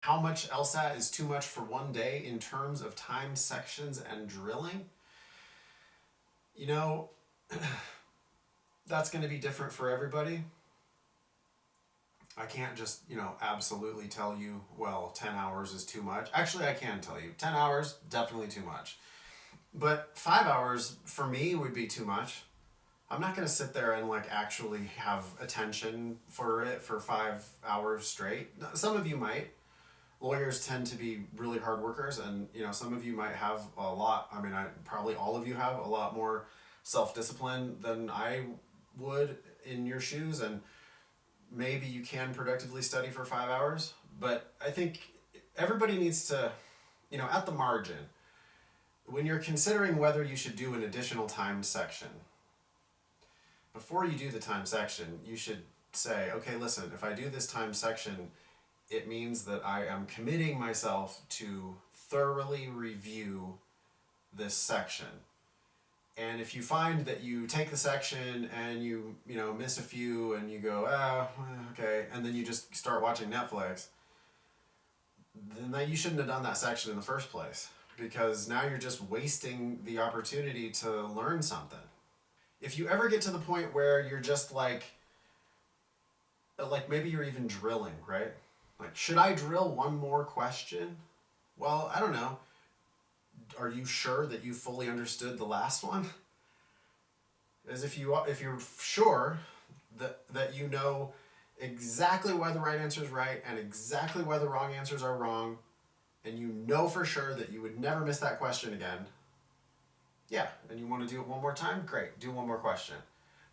how much LSAT is too much for one day in terms of time sections and drilling? You know, that's going to be different for everybody. I can't just, absolutely tell you, well, 10 hours is too much. Actually, I can tell you 10 hours, definitely too much. But 5 hours for me would be too much. I'm not going to sit there and like actually have attention for it for 5 hours straight. Some of you might. Lawyers tend to be really hard workers, and some of you might have a lot. I mean, probably all of you have a lot more self discipline than I would in your shoes, and maybe you can productively study for 5 hours. But I think everybody needs to, at the margin, when you're considering whether you should do an additional timed section, before you do the time section, you should say, okay, listen, if I do this time section, it means that I am committing myself to thoroughly review this section. And if you find that you take the section and you miss a few and you go, okay, and then you just start watching Netflix, then you shouldn't have done that section in the first place, because now you're just wasting the opportunity to learn something. If you ever get to the point where you're just like maybe you're even drilling, right? Like, should I drill one more question? Well, I don't know. Are you sure that you fully understood the last one? As if you're sure that you know exactly why the right answer is right and exactly why the wrong answers are wrong, and you know for sure that you would never miss that question again, yeah, and you want to do it one more time, great, do one more question.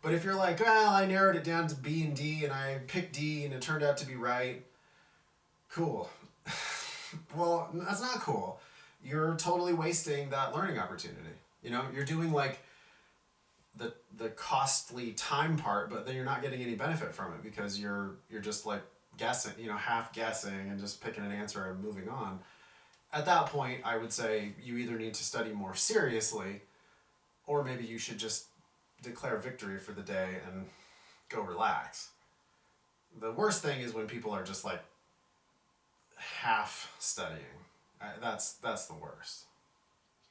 But if you're like, well, I narrowed it down to B and D and I picked D and it turned out to be right, cool. Well, that's not cool. You're totally wasting that learning opportunity. You're doing like the costly time part, but then you're not getting any benefit from it because you're just like guessing, half guessing and just picking an answer and moving on. At that point, I would say you either need to study more seriously, or maybe you should just declare victory for the day and go relax. The worst thing is when people are just like half studying. That's the worst.